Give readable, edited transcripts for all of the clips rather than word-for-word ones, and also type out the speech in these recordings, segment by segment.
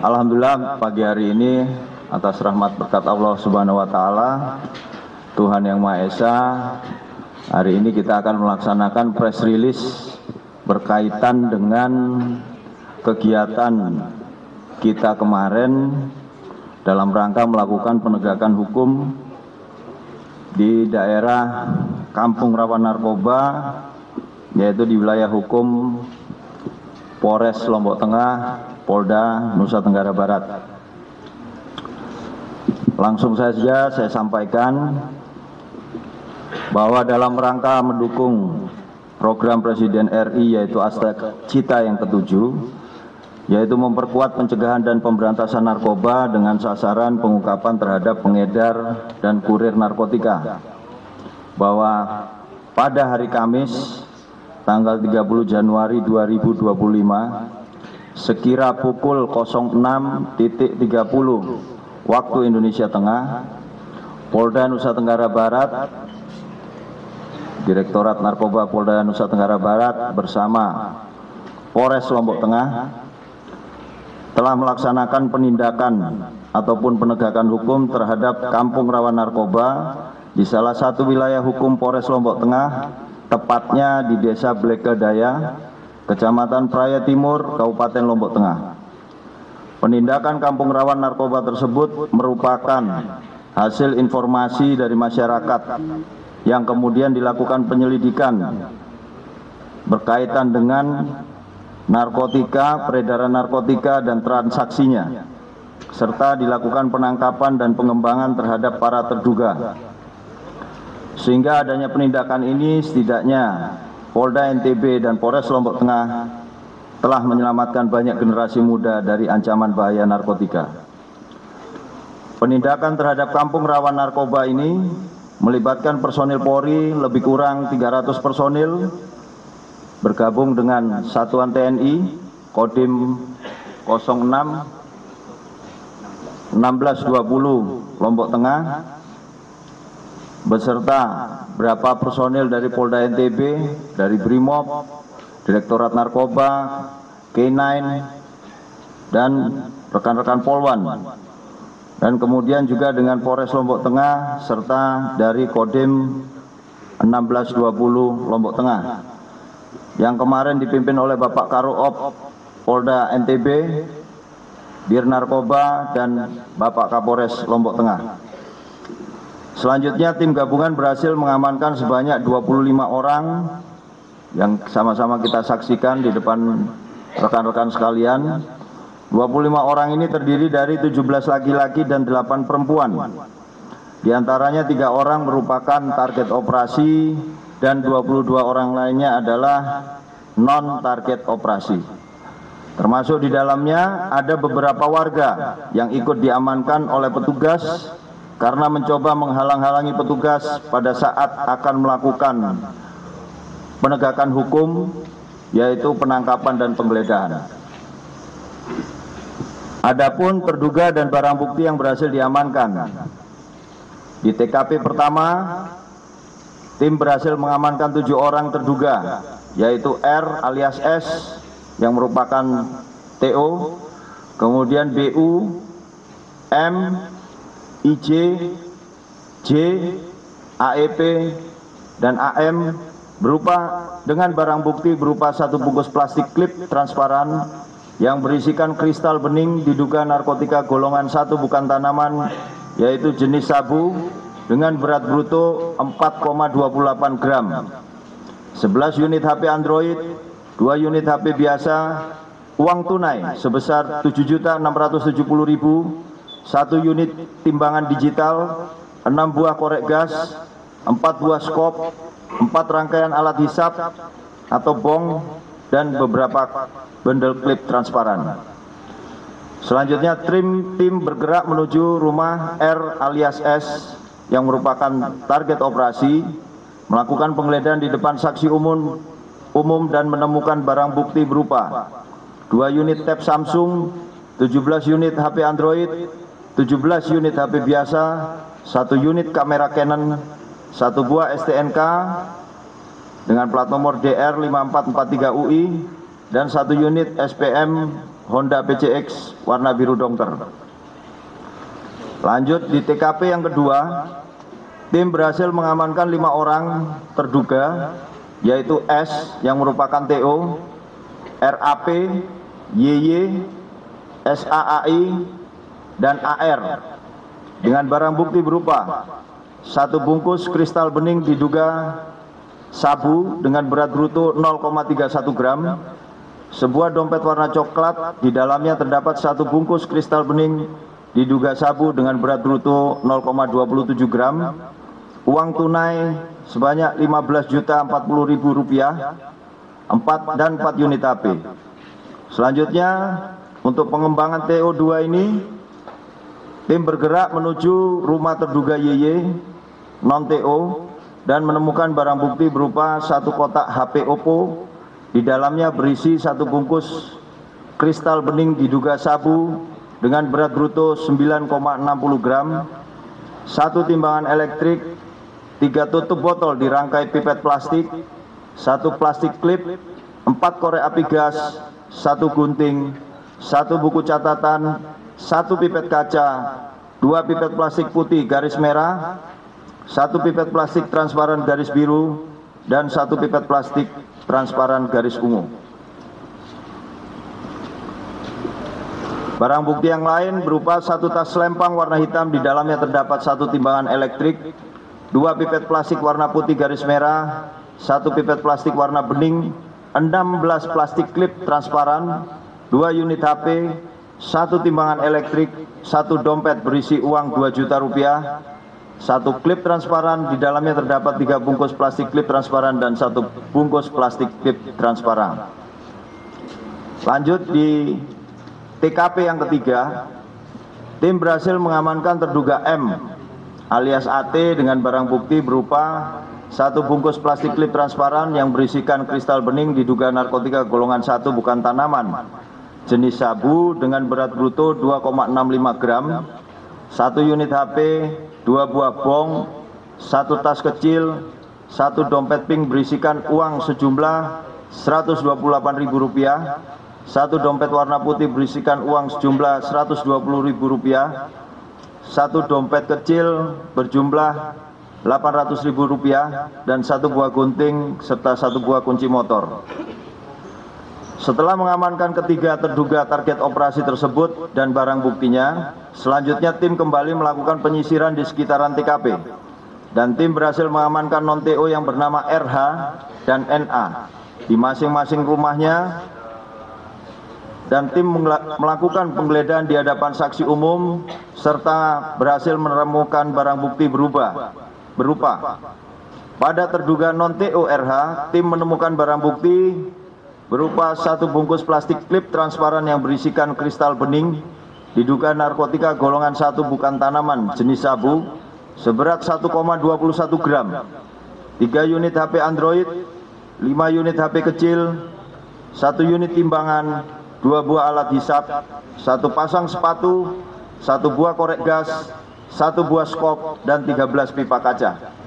Alhamdulillah pagi hari ini atas rahmat berkat Allah Subhanahu wa taala, Tuhan Yang Maha Esa, hari ini kita akan melaksanakan press release berkaitan dengan kegiatan kita kemarin dalam rangka melakukan penegakan hukum di daerah Kampung Rawan Narkoba, yaitu di wilayah hukum Polres Lombok Tengah, Polda Nusa Tenggara Barat. Langsung saja saya sampaikan bahwa dalam rangka mendukung program Presiden RI yaitu Cita yang ke-7, yaitu memperkuat pencegahan dan pemberantasan narkoba dengan sasaran pengungkapan terhadap pengedar dan kurir narkotika, bahwa pada hari Kamis tanggal 30 Januari 2025 sekira pukul 06.30 waktu Indonesia Tengah, Polda Nusa Tenggara Barat, Direktorat Narkoba Polda Nusa Tenggara Barat bersama Polres Lombok Tengah telah melaksanakan penindakan ataupun penegakan hukum terhadap Kampung Rawan Narkoba di salah satu wilayah hukum Polres Lombok Tengah, tepatnya di Desa Blekedaya, Kecamatan Praya Timur, Kabupaten Lombok Tengah. Penindakan Kampung Rawan Narkoba tersebut merupakan hasil informasi dari masyarakat yang kemudian dilakukan penyelidikan berkaitan dengan narkotika, peredaran narkotika dan transaksinya, serta dilakukan penangkapan dan pengembangan terhadap para terduga. Sehingga adanya penindakan ini, setidaknya Polda NTB dan Polres Lombok Tengah telah menyelamatkan banyak generasi muda dari ancaman bahaya narkotika. Penindakan terhadap Kampung Rawan Narkoba ini melibatkan personil Polri lebih kurang 300 personil, bergabung dengan Satuan TNI, Kodim 06 1620 Lombok Tengah, beserta berapa personil dari Polda NTB, dari Brimob, Direktorat Narkoba, K9, dan rekan-rekan Polwan, dan kemudian juga dengan Polres Lombok Tengah serta dari Kodim 1620 Lombok Tengah, yang kemarin dipimpin oleh Bapak Karoop Polda NTB, Bir Narkoba, dan Bapak Kapolres Lombok Tengah. Selanjutnya tim gabungan berhasil mengamankan sebanyak 25 orang yang sama-sama kita saksikan di depan rekan-rekan sekalian. 25 orang ini terdiri dari 17 laki-laki dan 8 perempuan. Di antaranya 3 orang merupakan target operasi dan 22 orang lainnya adalah non-target operasi. Termasuk di dalamnya ada beberapa warga yang ikut diamankan oleh petugas karena mencoba menghalang-halangi petugas pada saat akan melakukan penegakan hukum, yaitu penangkapan dan penggeledahan. Adapun terduga dan barang bukti yang berhasil diamankan. Di TKP pertama, tim berhasil mengamankan 7 orang terduga, yaitu R alias S yang merupakan TO, kemudian BU, M, IJ, J, AEP, dan AM dengan barang bukti berupa 1 bungkus plastik klip transparan yang berisikan kristal bening diduga narkotika golongan 1 bukan tanaman, yaitu jenis sabu dengan berat bruto 4,28 gram, 11 unit HP Android, 2 unit HP biasa, uang tunai sebesar 7.670.000, 1 unit timbangan digital, 6 buah korek gas, 4 buah skop, 4 rangkaian alat hisap atau bong, dan beberapa bundle klip transparan. Selanjutnya tim bergerak menuju rumah R alias S yang merupakan target operasi, melakukan penggeledahan di depan saksi umum dan menemukan barang bukti berupa 2 unit tab Samsung, 17 unit HP Android, 17 unit HP biasa, 1 unit kamera Canon, 1 buah STNK dengan plat nomor DR 5443UI, dan 1 unit SPM Honda PCX warna biru dongker. Lanjut di TKP yang kedua, tim berhasil mengamankan 5 orang terduga, yaitu S yang merupakan TO, RAP, YY, SAAI, dan AR dengan barang bukti berupa 1 bungkus kristal bening diduga sabu dengan berat bruto 0,31 gram, sebuah dompet warna coklat, di dalamnya terdapat 1 bungkus kristal bening diduga sabu dengan berat bruto 0,27 gram, uang tunai sebanyak Rp15.040.000, 4 unit HP. Selanjutnya, untuk pengembangan TO2 ini, tim bergerak menuju rumah terduga YY non-TO dan menemukan barang bukti berupa 1 kotak HP Oppo, di dalamnya berisi 1 bungkus kristal bening diduga sabu dengan berat bruto 9,60 gram, 1 timbangan elektrik, 3 tutup botol dirangkai pipet plastik, 1 plastik klip, 4 korek api gas, 1 gunting, 1 buku catatan, 1 pipet kaca, 2 pipet plastik putih garis merah, 1 pipet plastik transparan garis biru, dan 1 pipet plastik transparan garis ungu. Barang bukti yang lain berupa 1 tas selempang warna hitam, di dalamnya terdapat 1 timbangan elektrik, 2 pipet plastik warna putih garis merah, 1 pipet plastik warna bening, 16 plastik klip transparan, 2 unit HP, 1 timbangan elektrik, 1 dompet berisi uang Rp2 juta, 1 klip transparan, di dalamnya terdapat 3 bungkus plastik klip transparan dan 1 bungkus plastik klip transparan. Lanjut di TKP yang ketiga, tim berhasil mengamankan terduga M alias AT dengan barang bukti berupa 1 bungkus plastik klip transparan yang berisikan kristal bening diduga narkotika golongan 1 bukan tanaman, jenis sabu dengan berat bruto 2,65 gram, 1 unit HP, 2 buah bong, 1 tas kecil, 1 dompet pink berisikan uang sejumlah Rp128.000, 1 dompet warna putih berisikan uang sejumlah Rp120.000, 1 dompet kecil berjumlah Rp800.000, dan 1 buah gunting serta 1 buah kunci motor. Setelah mengamankan ketiga terduga target operasi tersebut dan barang buktinya, selanjutnya tim kembali melakukan penyisiran di sekitaran TKP, dan tim berhasil mengamankan non-TO yang bernama RH dan NA di masing-masing rumahnya, dan tim melakukan penggeledahan di hadapan saksi umum serta berhasil menemukan barang bukti berupa pada terduga non-TO RH, tim menemukan barang bukti berupa 1 bungkus plastik klip transparan yang berisikan kristal bening diduga narkotika golongan 1 bukan tanaman jenis sabu seberat 1,21 gram, 3 unit HP Android, 5 unit HP kecil, 1 unit timbangan, 2 buah alat hisap, 1 pasang sepatu, 1 buah korek gas, 1 buah skop, dan 13 pipa kaca.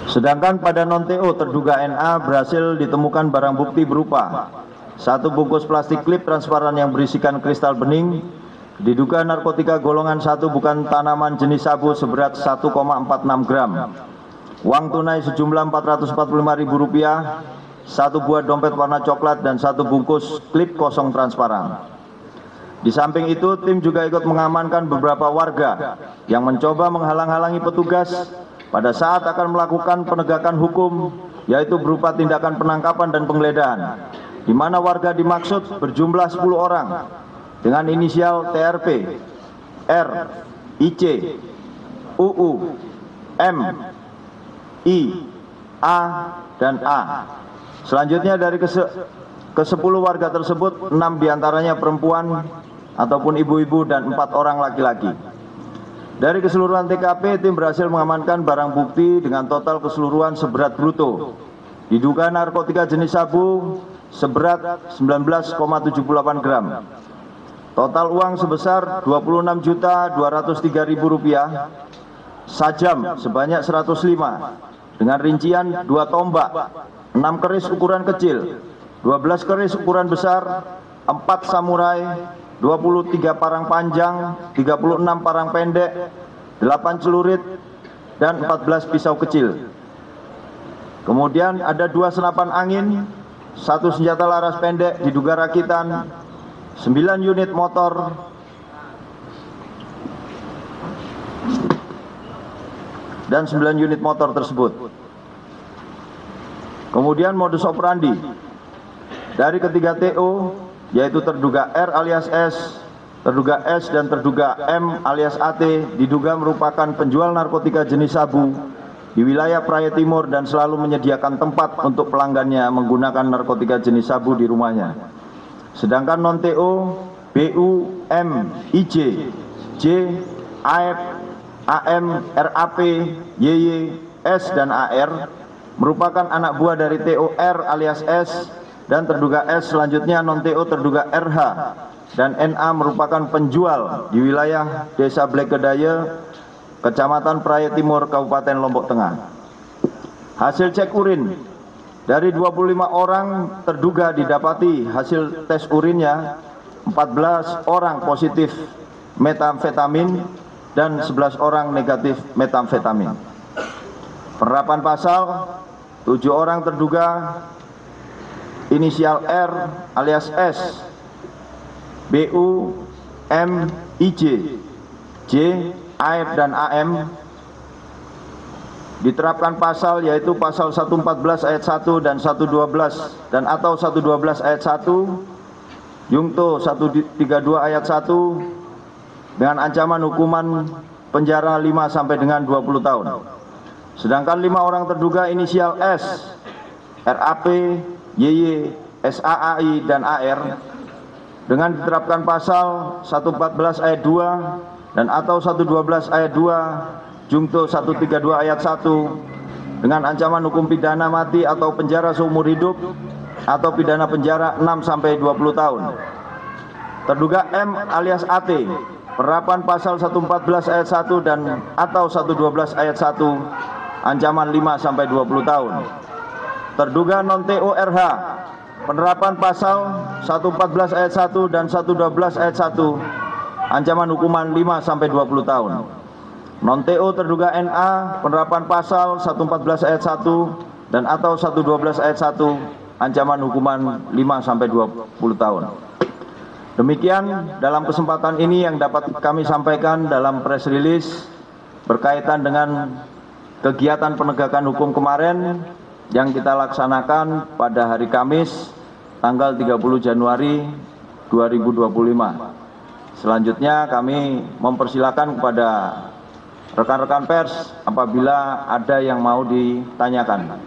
Sedangkan pada non-TO terduga NA berhasil ditemukan barang bukti berupa 1 bungkus plastik klip transparan yang berisikan kristal bening diduga narkotika golongan 1 bukan tanaman jenis sabu seberat 1,46 gram, uang tunai sejumlah Rp445.000, 1 buah dompet warna coklat, dan 1 bungkus klip kosong transparan. Di samping itu, tim juga ikut mengamankan beberapa warga yang mencoba menghalang-halangi petugas pada saat akan melakukan penegakan hukum, yaitu berupa tindakan penangkapan dan penggeledahan, di mana warga dimaksud berjumlah 10 orang dengan inisial TRP, R, IC, UU, M, I, A, dan A. Selanjutnya dari ke-10 warga tersebut, 6 diantaranya perempuan ataupun ibu-ibu dan 4 orang laki-laki. Dari keseluruhan TKP, tim berhasil mengamankan barang bukti dengan total keseluruhan seberat bruto diduga narkotika jenis sabu seberat 19,78 gram. Total uang sebesar Rp26.203.000, sajam sebanyak 105 dengan rincian 2 tombak, 6 keris ukuran kecil, 12 keris ukuran besar, 4 samurai, 23 parang panjang, 36 parang pendek, 8 celurit, dan 14 pisau kecil. Kemudian ada 2 senapan angin, 1 senjata laras pendek diduga rakitan, 9 unit motor, dan 9 unit motor tersebut. Kemudian modus operandi dari ketiga TO, yaitu terduga R alias S, terduga S, dan terduga M alias AT, diduga merupakan penjual narkotika jenis sabu di wilayah Praia Timur dan selalu menyediakan tempat untuk pelanggannya menggunakan narkotika jenis sabu di rumahnya. Sedangkan non-TO, BU, M, IJ, J, AF, AM, RAP, YY, S, dan AR merupakan anak buah dari TO R alias S, dan terduga S selanjutnya non-TO terduga RH dan NA merupakan penjual di wilayah Desa Blekedaya, Kecamatan Praia Timur, Kabupaten Lombok Tengah. Hasil cek urin dari 25 orang terduga didapati hasil tes urinnya 14 orang positif metamfetamin dan 11 orang negatif metamfetamin. Penerapan pasal, 7 orang terduga inisial R alias S, BU, M, IJ, J, AF, dan AM diterapkan pasal, yaitu pasal 114 ayat 1 dan 112 dan atau 112 ayat 1 Jungto 132 ayat 1 dengan ancaman hukuman penjara 5 sampai dengan 20 tahun. Sedangkan 5 orang terduga inisial S, RAP, YY, SAAI, dan AR dengan diterapkan pasal 114 ayat 2 dan atau 112 ayat 2 Jungto 132 ayat 1 dengan ancaman hukum pidana mati atau penjara seumur hidup atau pidana penjara 6 sampai 20 tahun. Terduga M alias AT, penerapan pasal 114 ayat 1 dan atau 112 ayat 1 ancaman 5 sampai 20 tahun. Terduga non-TO RH, penerapan pasal 114 ayat 1 dan 112 ayat 1 ancaman hukuman 5 sampai 20 tahun. Non-TO terduga NA, penerapan pasal 114 ayat 1 dan atau 112 ayat 1 ancaman hukuman 5 sampai 20 tahun. Demikian dalam kesempatan ini yang dapat kami sampaikan dalam press release berkaitan dengan kegiatan penegakan hukum kemarin yang kita laksanakan pada hari Kamis tanggal 30 Januari 2025. Selanjutnya kami mempersilakan kepada rekan-rekan pers apabila ada yang mau ditanyakan.